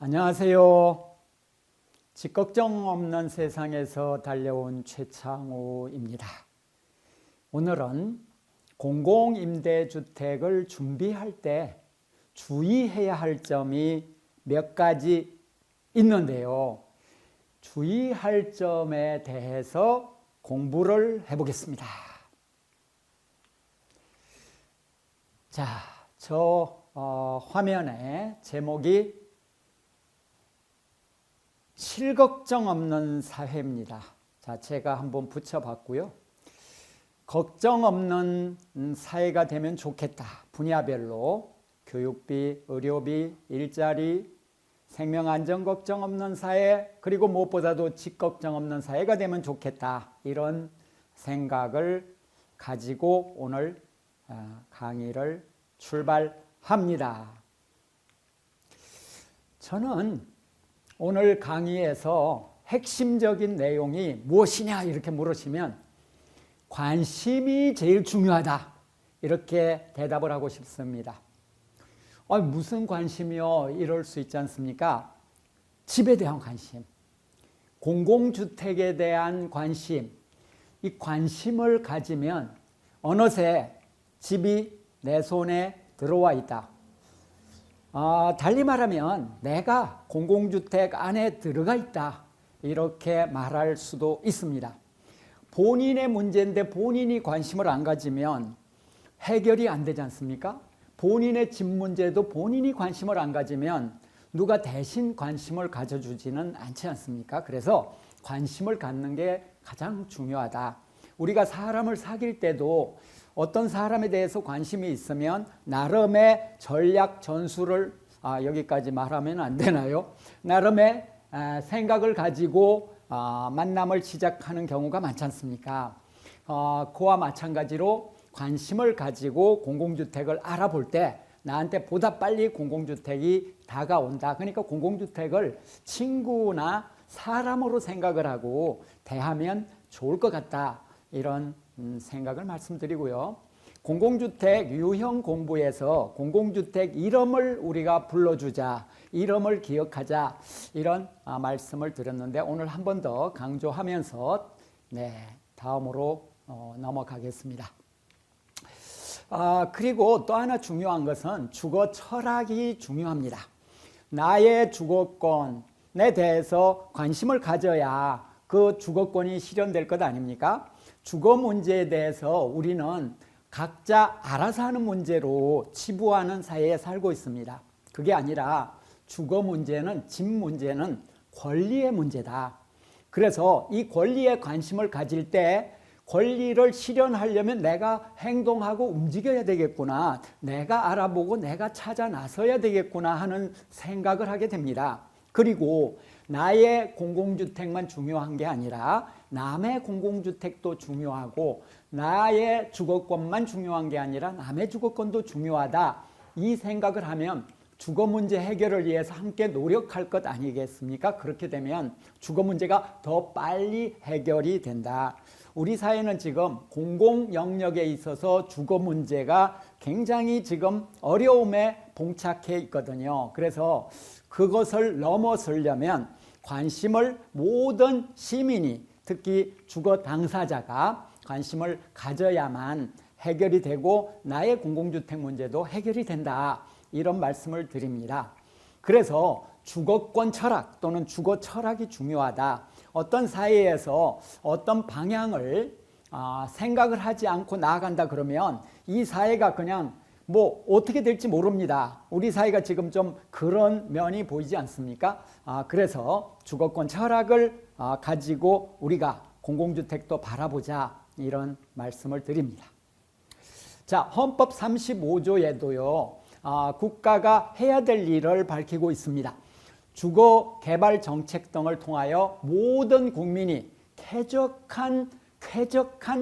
안녕하세요. 집 걱정 없는 세상에서 달려온 최창우입니다. 오늘은 공공임대주택을 준비할 때 주의해야 할 점이 몇 가지 있는데요. 주의할 점에 대해서 공부를 해보겠습니다. 자, 화면에 제목이 실걱정 없는 사회입니다. 자, 제가 한번 붙여봤고요. 걱정 없는 사회가 되면 좋겠다. 분야별로 교육비, 의료비, 일자리, 생명안전 걱정 없는 사회, 그리고 무엇보다도 집 걱정 없는 사회가 되면 좋겠다. 이런 생각을 가지고 오늘 강의를 출발합니다. 저는 오늘 강의에서 핵심적인 내용이 무엇이냐 이렇게 물으시면 관심이 제일 중요하다 이렇게 대답을 하고 싶습니다. 무슨 관심이요? 이럴 수 있지 않습니까? 집에 대한 관심, 공공주택에 대한 관심, 이 관심을 가지면 어느새 집이 내 손에 들어와 있다. 달리 말하면 내가 공공주택 안에 들어가 있다 이렇게 말할 수도 있습니다. 본인의 문제인데 본인이 관심을 안 가지면 해결이 안 되지 않습니까? 본인의 집 문제도 본인이 관심을 안 가지면 누가 대신 관심을 가져주지는 않지 않습니까? 그래서 관심을 갖는 게 가장 중요하다. 우리가 사람을 사귈 때도 어떤 사람에 대해서 관심이 있으면 나름의 전략 전술을 여기까지 말하면 안 되나요? 나름의 생각을 가지고 만남을 시작하는 경우가 많지 않습니까? 그와 마찬가지로 관심을 가지고 공공주택을 알아볼 때 나한테 보다 빨리 공공주택이 다가온다. 그러니까 공공주택을 친구나 사람으로 생각을 하고 대하면 좋을 것 같다. 이런 생각을 말씀드리고요. 공공주택 유형 공부에서 공공주택 이름을 우리가 불러주자, 이름을 기억하자 이런 말씀을 드렸는데 오늘 한 번 더 강조하면서 다음으로 넘어가겠습니다. 그리고 또 하나 중요한 것은 주거 철학이 중요합니다. 나의 주거권에 대해서 관심을 가져야 그 주거권이 실현될 것 아닙니까? 주거 문제에 대해서 우리는 각자 알아서 하는 문제로 치부하는 사회에 살고 있습니다. 그게 아니라 주거 문제는, 집 문제는 권리의 문제다. 그래서 이 권리에 관심을 가질 때 권리를 실현하려면 내가 행동하고 움직여야 되겠구나, 내가 알아보고 내가 찾아 나서야 되겠구나 하는 생각을 하게 됩니다. 그리고 나의 공공주택만 중요한 게 아니라 남의 공공주택도 중요하고 나의 주거권만 중요한 게 아니라 남의 주거권도 중요하다. 이 생각을 하면 주거 문제 해결을 위해서 함께 노력할 것 아니겠습니까? 그렇게 되면 주거 문제가 더 빨리 해결이 된다. 우리 사회는 지금 공공 영역에 있어서 주거 문제가 굉장히 지금 어려움에 봉착해 있거든요. 그래서 그것을 넘어서려면 관심을 모든 시민이, 특히 주거 당사자가 관심을 가져야만 해결이 되고 나의 공공주택 문제도 해결이 된다. 이런 말씀을 드립니다. 그래서 주거권 철학 또는 주거 철학이 중요하다. 어떤 사회에서 어떤 방향을 생각을 하지 않고 나아간다 그러면 이 사회가 그냥 어떻게 될지 모릅니다. 우리 사회가 지금 좀 그런 면이 보이지 않습니까? 그래서 주거권 철학을 가지고 우리가 공공주택도 바라보자 이런 말씀을 드립니다. 자, 헌법 35조에도요. 국가가 해야 될 일을 밝히고 있습니다. 주거 개발 정책 등을 통하여 모든 국민이 쾌적한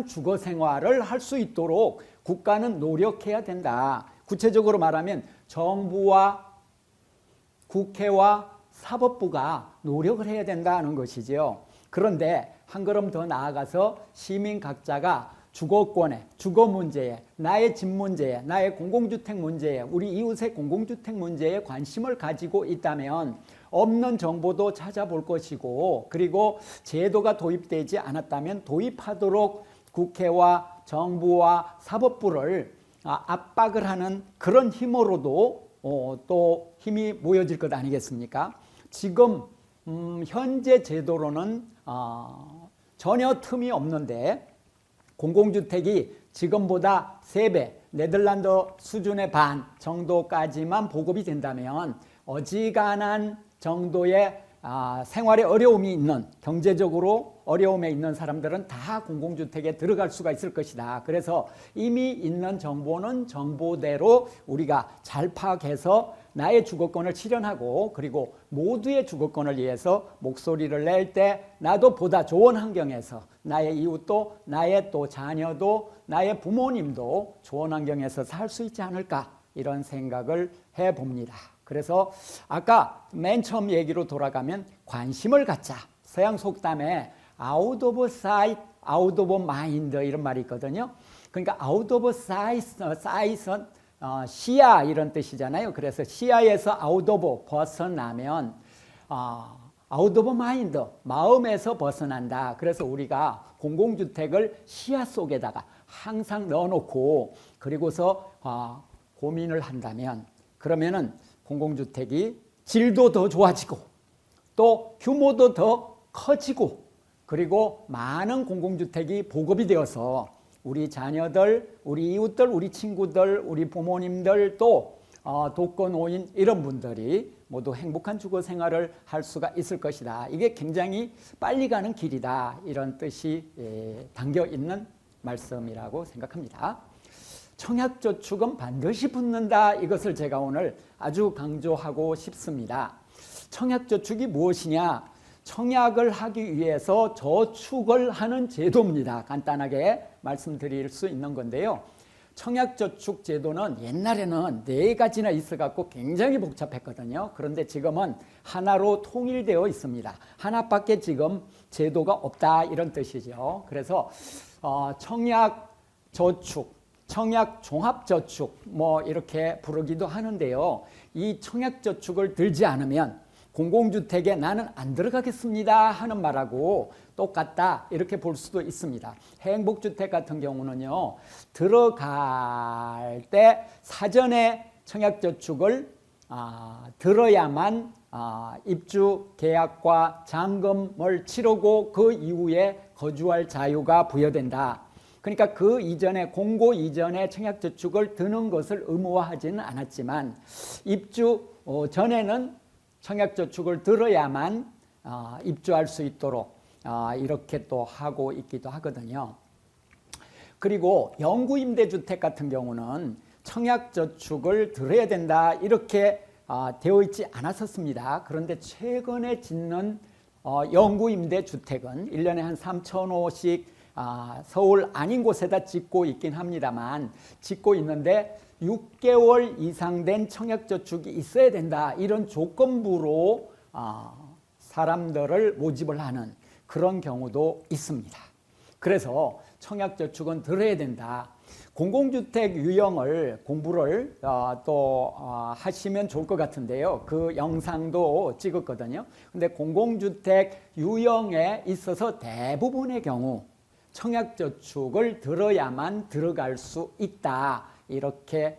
주거 생활을 할 수 있도록 국가는 노력해야 된다. 구체적으로 말하면 정부와 국회와 사법부가 노력을 해야 된다는 것이죠. 그런데 한 걸음 더 나아가서 시민 각자가 주거권에, 주거 문제에, 나의 집 문제에, 나의 공공주택 문제에, 우리 이웃의 공공주택 문제에 관심을 가지고 있다면 없는 정보도 찾아볼 것이고, 그리고 제도가 도입되지 않았다면 도입하도록 국회와 정부와 사법부를 압박을 하는 그런 힘으로도 또 힘이 모여질 것 아니겠습니까? 지금 현재 제도로는 전혀 틈이 없는데 공공주택이 지금보다 3배, 네덜란드 수준의 반 정도까지만 보급이 된다면 어지간한 정도의 생활에 어려움이 있는, 경제적으로 어려움에 있는 사람들은 다 공공주택에 들어갈 수가 있을 것이다. 그래서 이미 있는 정보는 정보대로 우리가 잘 파악해서 나의 주거권을 실현하고, 그리고 모두의 주거권을 위해서 목소리를 낼 때 나도 보다 좋은 환경에서, 나의 이웃도, 나의 또 자녀도, 나의 부모님도 좋은 환경에서 살 수 있지 않을까, 이런 생각을 해봅니다. 그래서 아까 맨 처음 얘기로 돌아가면 관심을 갖자. 서양 속담에 out of sight, out of mind 이런 말이 있거든요. 그러니까 out of sight은 시야 이런 뜻이잖아요. 그래서 시야에서 out of 벗어나면 out of mind, 마음에서 벗어난다. 그래서 우리가 공공주택을 시야 속에다가 항상 넣어놓고 그리고서 고민을 한다면, 그러면은 공공주택이 질도 더 좋아지고 또 규모도 더 커지고, 그리고 많은 공공주택이 보급이 되어서 우리 자녀들, 우리 이웃들, 우리 친구들, 우리 부모님들, 또 독거노인 이런 분들이 모두 행복한 주거 생활을 할 수가 있을 것이다. 이게 굉장히 빨리 가는 길이다. 이런 뜻이 담겨 있는 말씀이라고 생각합니다. 청약저축은 반드시 붙는다. 이것을 제가 오늘 아주 강조하고 싶습니다. 청약저축이 무엇이냐? 청약을 하기 위해서 저축을 하는 제도입니다. 간단하게 말씀드릴 수 있는 건데요. 청약저축 제도는 옛날에는 4가지나 있어갖고 굉장히 복잡했거든요. 그런데 지금은 하나로 통일되어 있습니다. 하나밖에 지금 제도가 없다, 이런 뜻이죠. 그래서 청약저축, 청약종합저축 뭐 이렇게 부르기도 하는데요. 이 청약저축을 들지 않으면 공공주택에 나는 안 들어가겠습니다 하는 말하고 똑같다, 이렇게 볼 수도 있습니다. 행복주택 같은 경우는요, 들어갈 때 사전에 청약저축을 들어야만 입주 계약과 잔금을 치르고 그 이후에 거주할 자유가 부여된다. 그러니까 그 이전에, 공고 이전에 청약저축을 드는 것을 의무화하지는 않았지만 입주 전에는 청약저축을 들어야만 입주할 수 있도록 이렇게 또 하고 있기도 하거든요. 그리고 영구임대주택 같은 경우는 청약저축을 들어야 된다, 이렇게 되어 있지 않았었습니다. 그런데 최근에 짓는 영구임대주택은 1년에 한 3,000호씩 서울 아닌 곳에다 짓고 있긴 합니다만, 짓고 있는데 6개월 이상 된 청약저축이 있어야 된다, 이런 조건부로 사람들을 모집을 하는 그런 경우도 있습니다. 그래서 청약저축은 들어야 된다. 공공주택 유형을 공부를 또 하시면 좋을 것 같은데요. 그 영상도 찍었거든요. 근데 공공주택 유형에 있어서 대부분의 경우 청약저축을 들어야만 들어갈 수 있다, 이렇게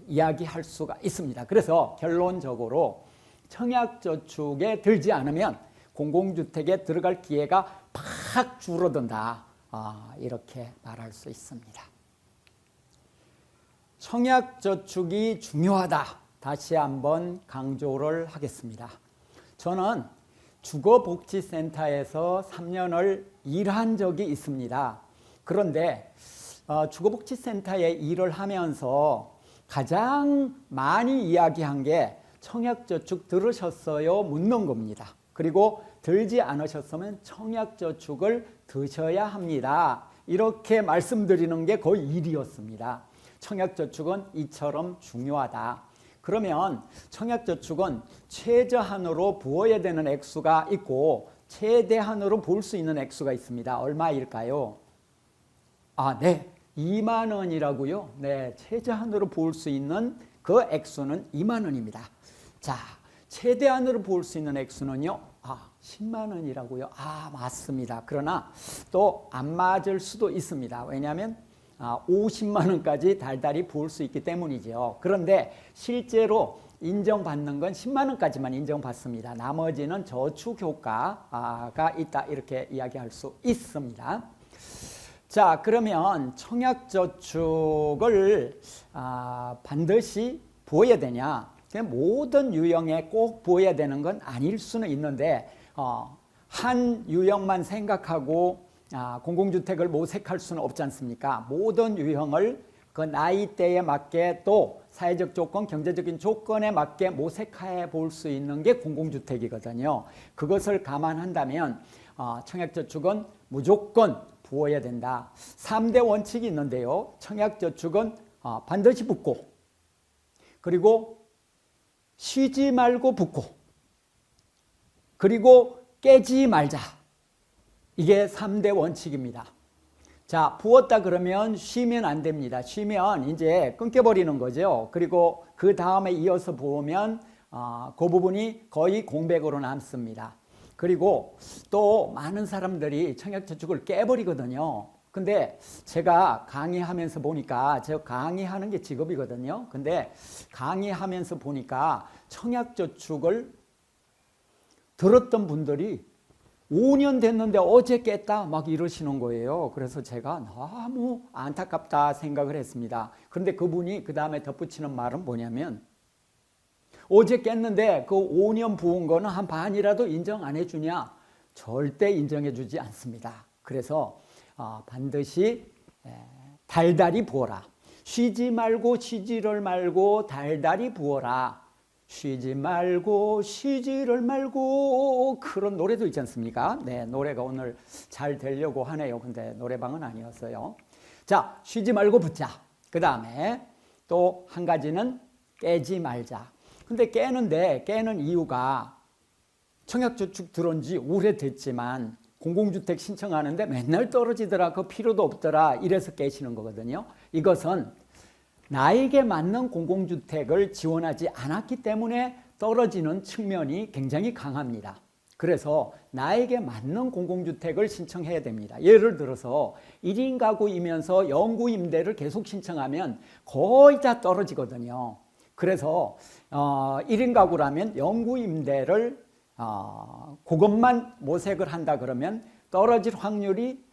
이야기할 수가 있습니다. 그래서 결론적으로 청약저축에 들지 않으면 공공주택에 들어갈 기회가 팍 줄어든다, 이렇게 말할 수 있습니다. 청약저축이 중요하다, 다시 한번 강조를 하겠습니다. 저는 주거복지센터에서 3년을 일한 적이 있습니다. 그런데 주거복지센터에 일을 하면서 가장 많이 이야기한 게 청약저축 들으셨어요? 묻는 겁니다. 그리고 들지 않으셨으면 청약저축을 드셔야 합니다, 이렇게 말씀드리는 게 거의 일이었습니다. 청약저축은 이처럼 중요하다. 그러면 청약저축은 최저한으로 부어야 되는 액수가 있고 최대한으로 부을 수 있는 액수가 있습니다. 얼마일까요? 네. 2만 원이라고요. 네. 최저한으로 볼 수 있는 그 액수는 2만 원입니다. 자, 최대한으로 볼 수 있는 액수는요. 10만 원이라고요. 맞습니다. 그러나 또 안 맞을 수도 있습니다. 왜냐하면 50만 원까지 달달이 볼 수 있기 때문이죠. 그런데 실제로 인정받는 건 10만 원까지만 인정받습니다. 나머지는 저축 효과가 있다 이렇게 이야기할 수 있습니다. 자, 그러면 청약저축을 반드시 보여야 되냐? 모든 유형에 꼭 보여야 되는 건 아닐 수는 있는데 한 유형만 생각하고 공공주택을 모색할 수는 없지 않습니까? 모든 유형을 그 나이대에 맞게 또 사회적 조건, 경제적인 조건에 맞게 모색해 볼 수 있는 게 공공주택이거든요. 그것을 감안한다면 청약저축은 무조건 부어야 된다. 3대 원칙이 있는데요. 청약저축은 반드시 붓고, 그리고 쉬지 말고 붓고, 그리고 깨지 말자. 이게 3대 원칙입니다. 자, 부었다 그러면 쉬면 안 됩니다. 쉬면 이제 끊겨버리는 거죠. 그리고 그 다음에 이어서 부으면 그 부분이 거의 공백으로 남습니다. 그리고 또 많은 사람들이 청약저축을 깨버리거든요. 근데 제가 강의하면서 보니까, 제가 강의하는 게 직업이거든요. 근데 강의하면서 보니까 청약저축을 들었던 분들이 5년 됐는데 어제 깼다 막 이러시는 거예요. 그래서 제가 너무 안타깝다 생각을 했습니다. 그런데 그분이 그 다음에 덧붙이는 말은 뭐냐면, 어제 깼는데 그 5년 부은 거는 한 반이라도 인정 안 해주냐? 절대 인정해 주지 않습니다. 그래서 반드시 달달이 부어라. 쉬지 말고 쉬지를 말고 달달이 부어라. 쉬지 말고 쉬지를 말고, 그런 노래도 있지 않습니까? 네, 노래가 오늘 잘 되려고 하네요. 근데 노래방은 아니었어요. 자, 쉬지 말고 붓자. 그 다음에 또 한 가지는 깨지 말자. 근데 깨는 이유가, 청약저축 들어온 지 오래됐지만 공공주택 신청하는데 맨날 떨어지더라, 그 필요도 없더라, 이래서 깨시는 거거든요. 이것은 나에게 맞는 공공주택을 지원하지 않았기 때문에 떨어지는 측면이 굉장히 강합니다. 그래서 나에게 맞는 공공주택을 신청해야 됩니다. 예를 들어서 1인 가구이면서 영구임대를 계속 신청하면 거의 다 떨어지거든요. 그래서 1인 가구라면 영구임대를 그것만 모색을 한다 그러면 떨어질 확률이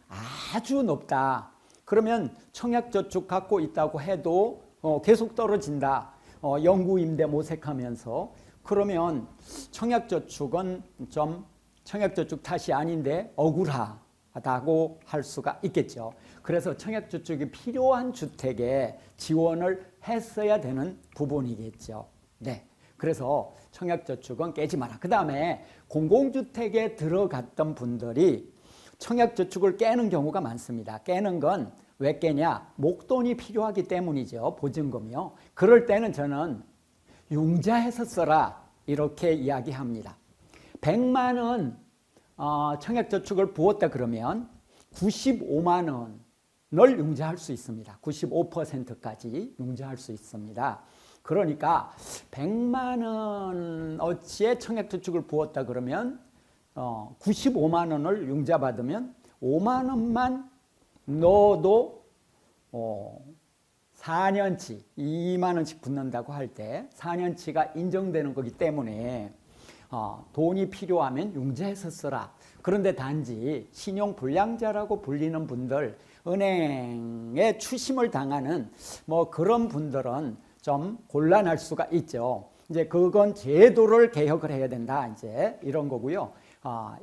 아주 높다. 그러면 청약저축 갖고 있다고 해도 계속 떨어진다. 영구임대 모색하면서. 그러면 청약저축은 좀 청약저축 탓이 아닌데 억울하다고 할 수가 있겠죠. 그래서 청약저축이 필요한 주택에 지원을 했어야 되는 부분이겠죠. 네. 그래서 청약저축은 깨지 마라. 그 다음에 공공주택에 들어갔던 분들이 청약저축을 깨는 경우가 많습니다. 깨는 건 왜 깨냐? 목돈이 필요하기 때문이죠. 보증금이요. 그럴 때는 저는 융자해서 써라 이렇게 이야기합니다. 100만 원 청약저축을 부었다 그러면 95만 원을 융자할 수 있습니다. 95%까지 융자할 수 있습니다. 그러니까 100만 원어치의 청약저축을 부었다 그러면 95만 원을 융자받으면 5만 원만 넣어도 4년치 2만 원씩 붙는다고 할 때 4년치가 인정되는 거기 때문에 돈이 필요하면 융자해서 써라. 그런데 단지 신용불량자라고 불리는 분들, 은행에 추심을 당하는 그런 분들은 좀 곤란할 수가 있죠. 이제 그건 제도를 개혁을 해야 된다. 이제 이런 거고요.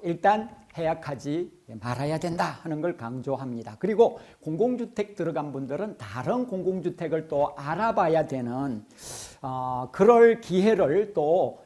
일단 해약하지 말아야 된다 하는 걸 강조합니다. 그리고 공공주택 들어간 분들은 다른 공공주택을 또 알아봐야 되는 그럴 기회를 또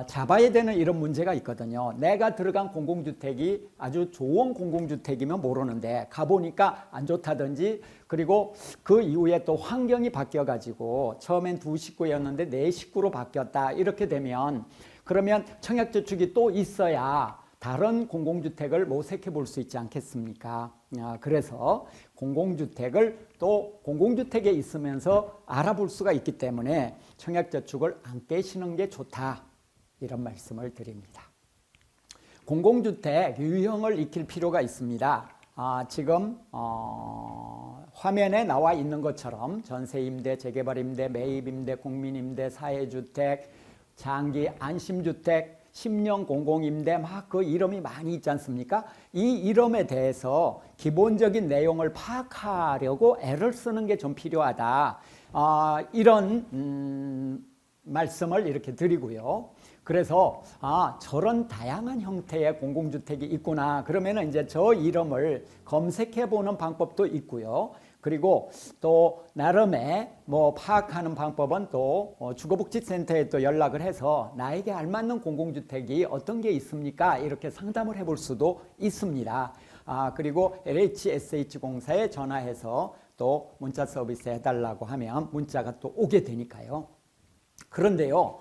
잡아야 되는 이런 문제가 있거든요. 내가 들어간 공공주택이 아주 좋은 공공주택이면 모르는데 가보니까 안 좋다든지, 그리고 그 이후에 또 환경이 바뀌어가지고 처음엔 2식구였는데 4식구로 바뀌었다 이렇게 되면, 그러면 청약저축이 또 있어야 다른 공공주택을 모색해 볼 수 있지 않겠습니까? 그래서 공공주택을 또 공공주택에 있으면서 알아볼 수가 있기 때문에 청약저축을 안 깨시는 게 좋다. 이런 말씀을 드립니다. 공공주택 유형을 익힐 필요가 있습니다. 지금 화면에 나와 있는 것처럼 전세임대, 재개발임대, 매입임대, 국민임대, 사회주택, 장기 안심주택, 10년 공공임대 막 그 이름이 많이 있지 않습니까? 이 이름에 대해서 기본적인 내용을 파악하려고 애를 쓰는 게 좀 필요하다. 이런 말씀을 이렇게 드리고요. 그래서 저런 다양한 형태의 공공주택이 있구나. 그러면은 이제 저 이름을 검색해 보는 방법도 있고요. 그리고 또 나름의 뭐 파악하는 방법은 또 주거복지센터에 또 연락을 해서 나에게 알맞는 공공주택이 어떤 게 있습니까? 이렇게 상담을 해볼 수도 있습니다. 그리고 LHSH공사에 전화해서 또 문자 서비스 해달라고 하면 문자가 또 오게 되니까요. 그런데요.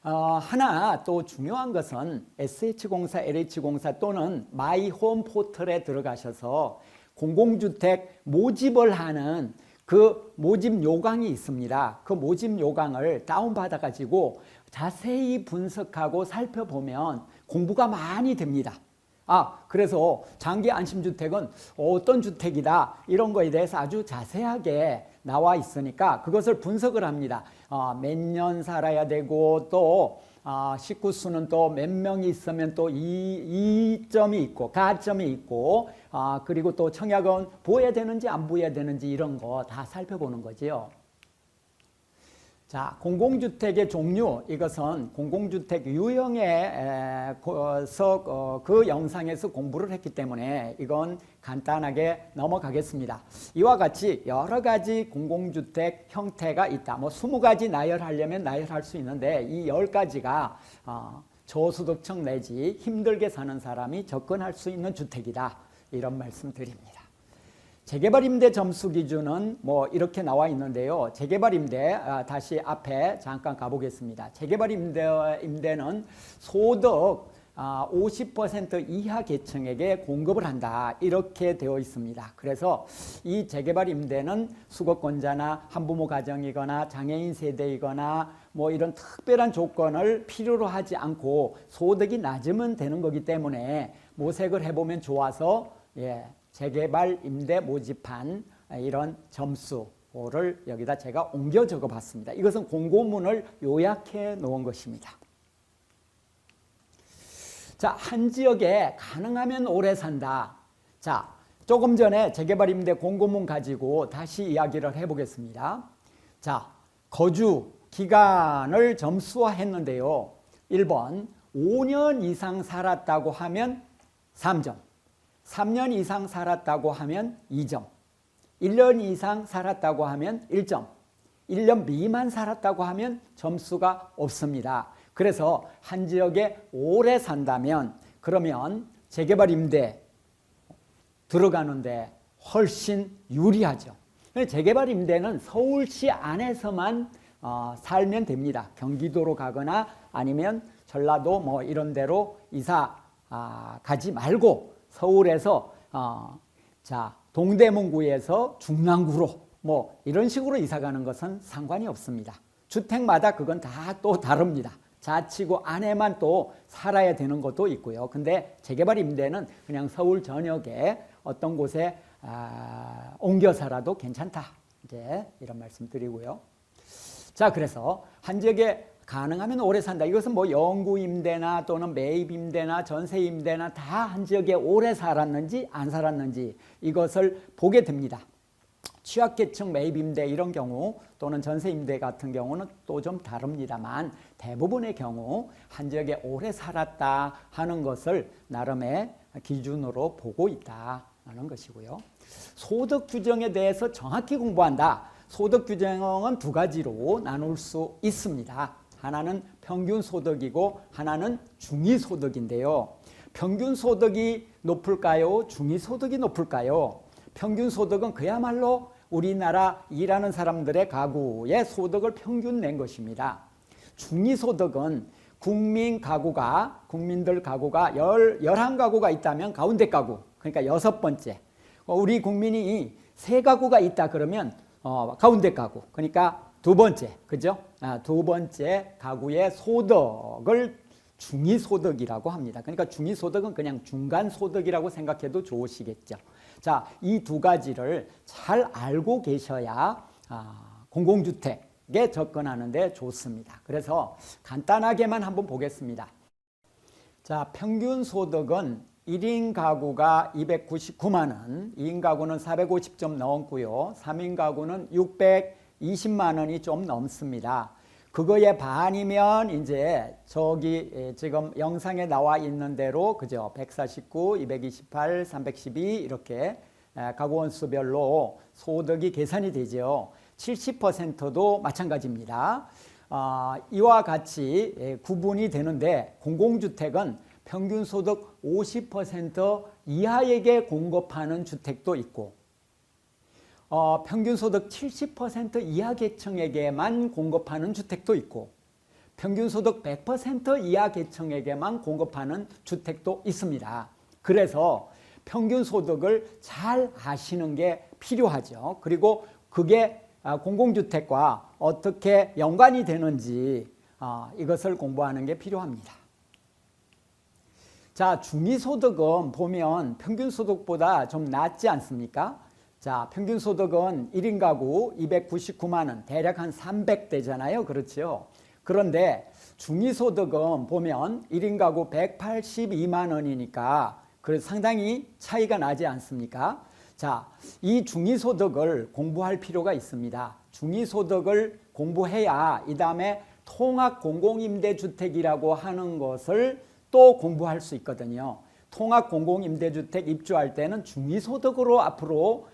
하나 또 중요한 것은 SH공사, LH공사 또는 마이홈 포털에 들어가셔서 공공주택 모집을 하는 그 모집 요강이 있습니다. 그 모집 요강을 다운받아 가지고 자세히 분석하고 살펴보면 공부가 많이 됩니다. 그래서 장기 안심주택은 어떤 주택이다 이런 거에 대해서 아주 자세하게 나와 있으니까 그것을 분석을 합니다. 몇 년 살아야 되고 또 식구 수는 또 몇 명이 있으면 또 이점이 있고 가점이 있고 그리고 또 청약은 보여야 되는지 안 보여야 되는지 이런 거 다 살펴보는 거지요. 자, 공공주택의 종류, 이것은 공공주택 유형에서 그 영상에서 공부를 했기 때문에 이건 간단하게 넘어가겠습니다. 이와 같이 여러 가지 공공주택 형태가 있다. 뭐 20가지 나열하려면 나열할 수 있는데 이 10가지가 저소득층 내지 힘들게 사는 사람이 접근할 수 있는 주택이다. 이런 말씀 드립니다. 재개발 임대 점수 기준은 뭐 이렇게 나와 있는데요. 재개발 임대 다시 앞에 잠깐 가보겠습니다. 재개발 임대는 소득 50% 이하 계층에게 공급을 한다. 이렇게 되어 있습니다. 그래서 이 재개발 임대는 수급권자나 한부모 가정이거나 장애인 세대이거나 뭐 이런 특별한 조건을 필요로 하지 않고 소득이 낮으면 되는 거기 때문에 모색을 해보면 좋아서 재개발 임대 모집한 이런 점수를 여기다 제가 옮겨 적어 봤습니다. 이것은 공고문을 요약해 놓은 것입니다. 자, 한 지역에 가능하면 오래 산다. 자, 조금 전에 재개발 임대 공고문 가지고 다시 이야기를 해보겠습니다. 자, 거주 기간을 점수화했는데요. 1번 5년 이상 살았다고 하면 3점. 3년 이상 살았다고 하면 2점, 1년 이상 살았다고 하면 1점, 1년 미만 살았다고 하면 점수가 없습니다. 그래서 한 지역에 오래 산다면 그러면 재개발 임대 들어가는데 훨씬 유리하죠. 재개발 임대는 서울시 안에서만 살면 됩니다. 경기도로 가거나 아니면 전라도 뭐 이런 데로 이사 가지 말고 서울에서 동대문구에서 중랑구로 뭐 이런 식으로 이사 가는 것은 상관이 없습니다. 주택마다 그건 다 또 다릅니다. 자치구 안에만 또 살아야 되는 것도 있고요. 근데 재개발 임대는 그냥 서울 전역에 어떤 곳에 옮겨 살아도 괜찮다. 이제 이런 말씀 드리고요. 자, 그래서 한 지역에 가능하면 오래 산다. 이것은 뭐 영구 임대나 또는 매입 임대나 전세 임대나 다 한 지역에 오래 살았는지 안 살았는지 이것을 보게 됩니다. 취약계층 매입 임대 이런 경우 또는 전세 임대 같은 경우는 또 좀 다릅니다만 대부분의 경우 한 지역에 오래 살았다 하는 것을 나름의 기준으로 보고 있다는 것이고요. 소득 규정에 대해서 정확히 공부한다. 소득 규정은 두 가지로 나눌 수 있습니다. 하나는 평균 소득이고 하나는 중위 소득인데요. 평균 소득이 높을까요? 중위 소득이 높을까요? 평균 소득은 그야말로 우리나라 일하는 사람들의 가구의 소득을 평균 낸 것입니다. 중위 소득은 국민들 가구가 11가구가 있다면 가운데 가구, 그러니까 6번째. 우리 국민이 세 가구가 있다 그러면 가운데 가구, 그러니까 두 번째, 그죠? 두 번째 가구의 소득을 중위소득이라고 합니다. 그러니까 중위소득은 그냥 중간소득이라고 생각해도 좋으시겠죠. 자, 이 두 가지를 잘 알고 계셔야 공공주택에 접근하는데 좋습니다. 그래서 간단하게만 한번 보겠습니다. 자, 평균 소득은 1인 가구가 299만 원, 2인 가구는 450점 넘고요. 3인 가구는 620만 원이 좀 넘습니다. 그거의 반이면 이제 저기 지금 영상에 나와 있는 대로 그죠? 149, 228, 312 이렇게 가구원 수별로 소득이 계산이 되죠. 70%도 마찬가지입니다. 이와 같이 구분이 되는데 공공주택은 평균 소득 50% 이하에게 공급하는 주택도 있고 평균 소득 70% 이하 계층에게만 공급하는 주택도 있고 평균 소득 100% 이하 계층에게만 공급하는 주택도 있습니다. 그래서 평균 소득을 잘 아시는 게 필요하죠. 그리고 그게 공공주택과 어떻게 연관이 되는지 이것을 공부하는 게 필요합니다. 자, 중위소득은 보면 평균소득보다 좀 낮지 않습니까? 자, 평균소득은 1인 가구 299만 원, 대략 한 300대잖아요. 그렇죠? 그런데 중위소득은 보면 1인 가구 182만 원이니까 그래서 상당히 차이가 나지 않습니까? 자, 이 중위소득을 공부할 필요가 있습니다. 중위소득을 공부해야 이 다음에 통합공공임대주택이라고 하는 것을 또 공부할 수 있거든요. 통합공공임대주택 입주할 때는 중위소득으로 앞으로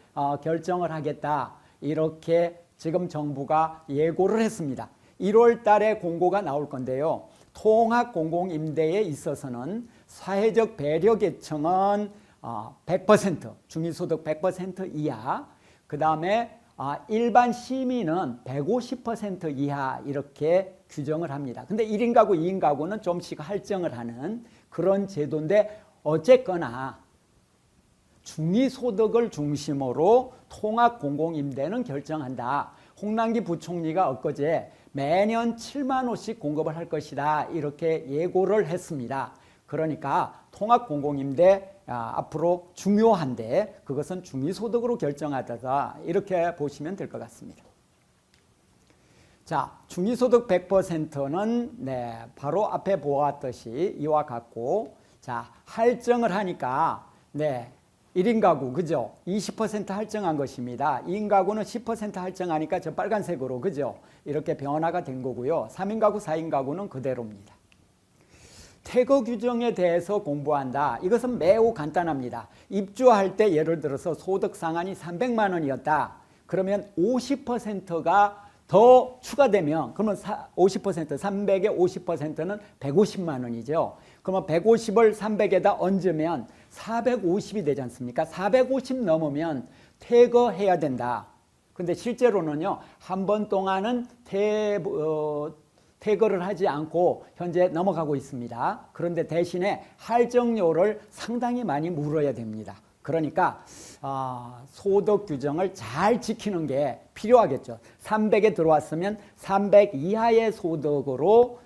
결정을 하겠다. 이렇게 지금 정부가 예고를 했습니다. 1월 달에 공고가 나올 건데요. 통합공공임대에 있어서는 사회적 배려 계층은 100%, 중위소득 100% 이하, 그 다음에 일반 시민은 150% 이하 이렇게 규정을 합니다. 근데 1인 가구, 2인 가구는 좀씩 할증을 하는 그런 제도인데 어쨌거나 중위소득을 중심으로 통합공공임대는 결정한다. 홍남기 부총리가 엊그제 매년 7만 호씩 공급을 할 것이다. 이렇게 예고를 했습니다. 그러니까 통합공공임대 앞으로 중요한데 그것은 중위소득으로 결정하다 이렇게 보시면 될 것 같습니다. 자, 중위소득 100%는 바로 앞에 보았듯이 이와 같고 자, 할증을 하니까 1인 가구 그죠? 20% 할증한 것입니다. 2인 가구는 10% 할증하니까 저 빨간색으로 그죠? 이렇게 변화가 된 거고요. 3인 가구, 4인 가구는 그대로입니다. 태거 규정에 대해서 공부한다. 이것은 매우 간단합니다. 입주할 때 예를 들어서 소득 상한이 300만 원이었다. 그러면 50%가 더 추가되면 그러면 50%, 300의 50%는 150만 원이죠. 그러면 150을 300에다 얹으면 450이 되지 않습니까? 450 넘으면 퇴거해야 된다. 근데 실제로는요. 한 번 동안은 퇴거를 하지 않고 현재 넘어가고 있습니다. 그런데 대신에 할증료를 상당히 많이 물어야 됩니다. 그러니까 소득 규정을 잘 지키는 게 필요하겠죠. 300에 들어왔으면 300 이하의 소득으로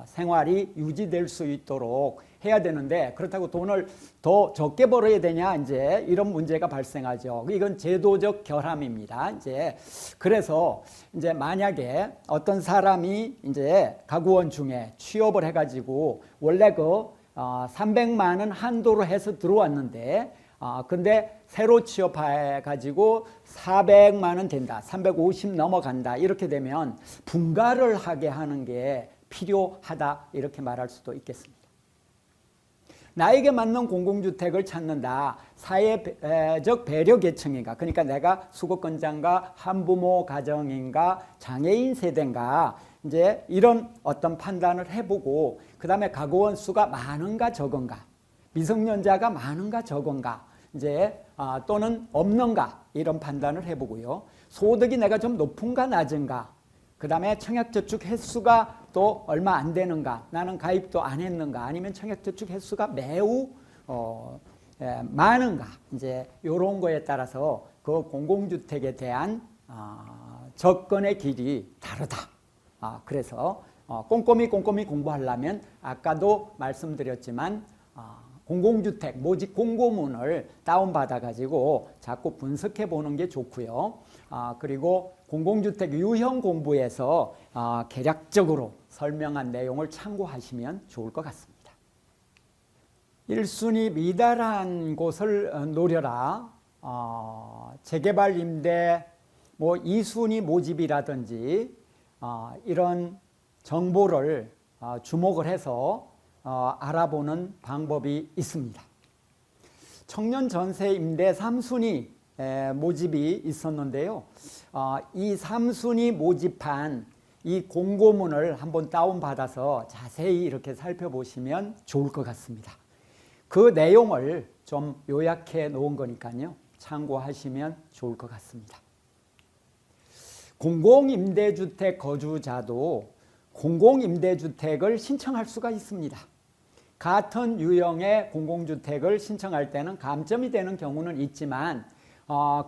생활이 유지될 수 있도록 해야 되는데 그렇다고 돈을 더 적게 벌어야 되냐 이제 이런 문제가 발생하죠. 이건 제도적 결함입니다. 이제 그래서 이제 만약에 어떤 사람이 이제 가구원 중에 취업을 해가지고 원래 그 300만 원 한도로 해서 들어왔는데 근데 새로 취업해가지고 400만 원 된다. 350 넘어간다. 이렇게 되면 분가를 하게 하는 게 필요하다. 이렇게 말할 수도 있겠습니다. 나에게 맞는 공공주택을 찾는다. 사회적 배려 계층인가. 그러니까 내가 수급권자인가, 한부모 가정인가, 장애인 세대인가. 이제 이런 어떤 판단을 해보고 그 다음에 가구원 수가 많은가 적은가. 미성년자가 많은가 적은가 이제 또는 없는가 이런 판단을 해보고요. 소득이 내가 좀 높은가 낮은가 그 다음에 청약저축 횟수가 또 얼마 안 되는가 나는 가입도 안 했는가 아니면 청약저축 횟수가 매우 많은가 이제 이런 거에 따라서 그 공공주택에 대한 접근의 길이 다르다. 그래서 꼼꼼히 공부하려면 아까도 말씀드렸지만 공공주택 모집 공고문을 다운받아 가지고 자꾸 분석해 보는 게 좋고요. 그리고 공공주택 유형 공부에서 개략적으로 설명한 내용을 참고하시면 좋을 것 같습니다. 1순위 미달한 곳을 노려라. 재개발 임대 2순위 모집이라든지 이런 정보를 주목을 해서 알아보는 방법이 있습니다. 청년 전세 임대 3순위 모집이 있었는데요. 이 3순위 모집한 이 공고문을 한번 다운받아서 자세히 이렇게 살펴보시면 좋을 것 같습니다. 그 내용을 좀 요약해 놓은 거니까요. 참고하시면 좋을 것 같습니다. 공공임대주택 거주자도 공공임대주택을 신청할 수가 있습니다. 같은 유형의 공공주택을 신청할 때는 감점이 되는 경우는 있지만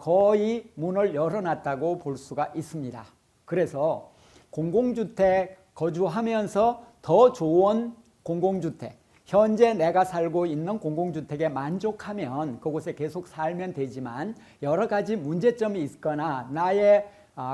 거의 문을 열어놨다고 볼 수가 있습니다. 그래서 공공주택 거주하면서 더 좋은 공공주택, 현재 내가 살고 있는 공공주택에 만족하면 그곳에 계속 살면 되지만 여러 가지 문제점이 있거나 나의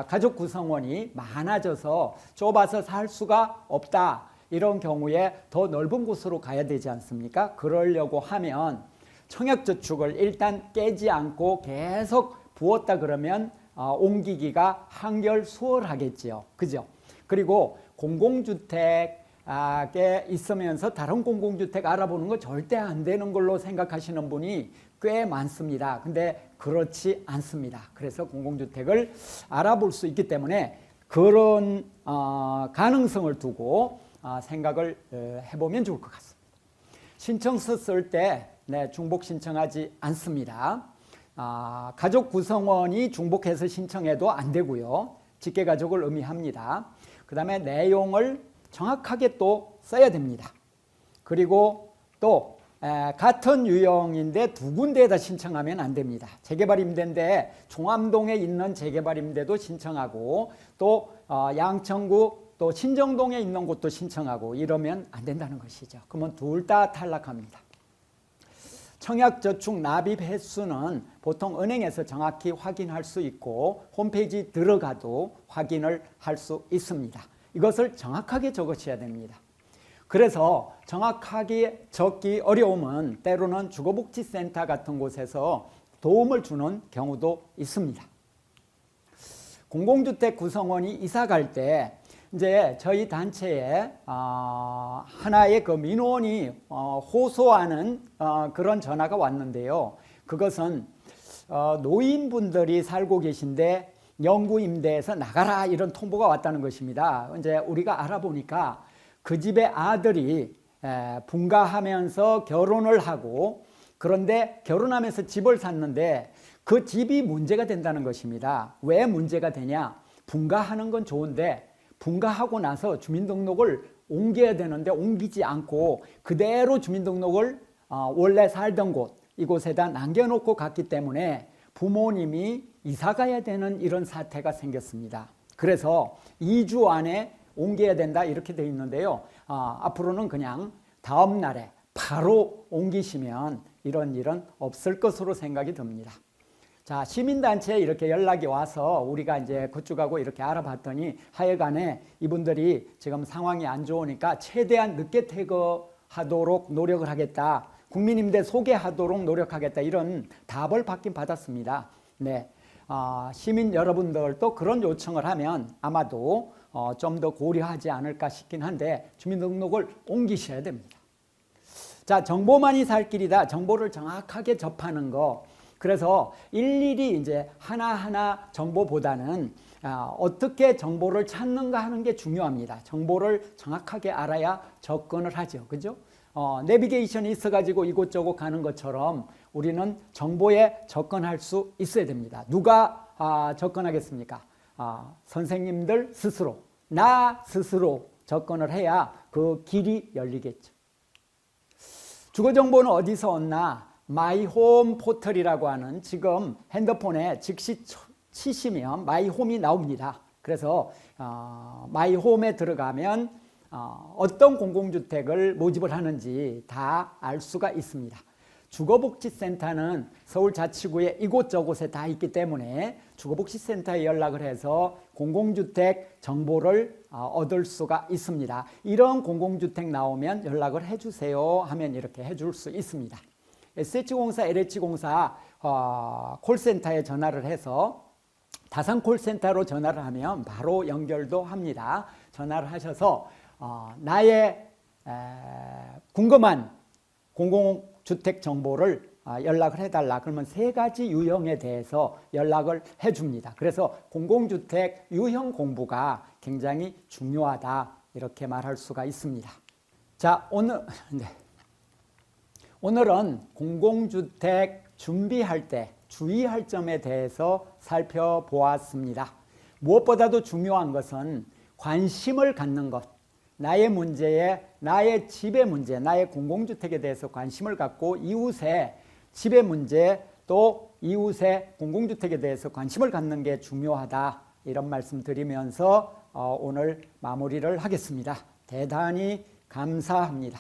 가족 구성원이 많아져서 좁아서 살 수가 없다. 이런 경우에 더 넓은 곳으로 가야 되지 않습니까? 그러려고 하면 청약저축을 일단 깨지 않고 계속 부었다 그러면 옮기기가 한결 수월하겠지요. 그죠? 그리고 공공주택에 있으면서 다른 공공주택 알아보는 거 절대 안 되는 걸로 생각하시는 분이 꽤 많습니다. 근데 그렇지 않습니다. 그래서 공공주택을 알아볼 수 있기 때문에 그런 가능성을 두고 생각을 해보면 좋을 것 같습니다. 신청서 쓸 때 중복 신청하지 않습니다. 가족 구성원이 중복해서 신청해도 안 되고요. 직계가족을 의미합니다. 그 다음에 내용을 정확하게 또 써야 됩니다. 그리고 또 같은 유형인데 두 군데에다 신청하면 안 됩니다. 재개발 임대인데 종암동에 있는 재개발 임대도 신청하고 또 양천구 또 신정동에 있는 곳도 신청하고 이러면 안 된다는 것이죠. 그러면 둘 다 탈락합니다. 청약저축 납입 횟수는 보통 은행에서 정확히 확인할 수 있고 홈페이지 들어가도 확인을 할 수 있습니다. 이것을 정확하게 적으셔야 됩니다. 그래서 정확하게 적기 어려움은 때로는 주거복지센터 같은 곳에서 도움을 주는 경우도 있습니다. 공공주택 구성원이 이사 갈 때 이제 저희 단체에 하나의 그 민원이 호소하는 그런 전화가 왔는데요. 그것은 노인분들이 살고 계신데 영구 임대에서 나가라 이런 통보가 왔다는 것입니다. 이제 우리가 알아보니까 그 집의 아들이 분가하면서 결혼을 하고 그런데 결혼하면서 집을 샀는데 그 집이 문제가 된다는 것입니다. 왜 문제가 되냐? 분가하는 건 좋은데 분가하고 나서 주민등록을 옮겨야 되는데 옮기지 않고 그대로 주민등록을 원래 살던 곳 이곳에다 남겨놓고 갔기 때문에 부모님이 이사 가야 되는 이런 사태가 생겼습니다. 그래서 2주 안에 옮겨야 된다 이렇게 되어 있는데요. 앞으로는 그냥 다음 날에 바로 옮기시면 이런 일은 없을 것으로 생각이 듭니다. 자, 시민단체에 이렇게 연락이 와서 우리가 이제 그쪽하고 이렇게 알아봤더니 하여간에 이분들이 지금 상황이 안 좋으니까 최대한 늦게 퇴거하도록 노력을 하겠다. 국민임대 소개하도록 노력하겠다. 이런 답을 받긴 받았습니다. 네, 시민 여러분들도 그런 요청을 하면 아마도 좀 더 고려하지 않을까 싶긴 한데 주민등록을 옮기셔야 됩니다. 자, 정보만이 살 길이다. 정보를 정확하게 접하는 거. 그래서 일일이 이제 하나하나 정보보다는 어떻게 정보를 찾는가 하는 게 중요합니다. 정보를 정확하게 알아야 접근을 하죠. 그죠? 내비게이션이 있어가지고 이곳저곳 가는 것처럼 우리는 정보에 접근할 수 있어야 됩니다. 누가 접근하겠습니까? 선생님들 스스로, 나 스스로 접근을 해야 그 길이 열리겠죠. 주거정보는 어디서 얻나? 마이홈 포털이라고 하는 지금 핸드폰에 즉시 치시면 마이홈이 나옵니다. 그래서 마이홈에 들어가면 어떤 공공주택을 모집을 하는지 다 알 수가 있습니다. 주거복지센터는 서울자치구에 이곳저곳에 다 있기 때문에 주거복지센터에 연락을 해서 공공주택 정보를 얻을 수가 있습니다. 이런 공공주택 나오면 연락을 해주세요 하면 이렇게 해줄 수 있습니다. SH공사, LH공사 콜센터에 전화를 해서 다산 콜센터로 전화를 하면 바로 연결도 합니다. 전화를 하셔서 나의 궁금한 공공주택 정보를 연락을 해달라. 그러면 3가지 유형에 대해서 연락을 해줍니다. 그래서 공공주택 유형 공부가 굉장히 중요하다. 이렇게 말할 수가 있습니다. 자, 오늘은 공공주택 준비할 때 주의할 점에 대해서 살펴보았습니다. 무엇보다도 중요한 것은 관심을 갖는 것. 나의 문제에, 나의 집의 문제, 나의 공공주택에 대해서 관심을 갖고 이웃의 집의 문제 또 이웃의 공공주택에 대해서 관심을 갖는 게 중요하다. 이런 말씀 드리면서 오늘 마무리를 하겠습니다. 대단히 감사합니다.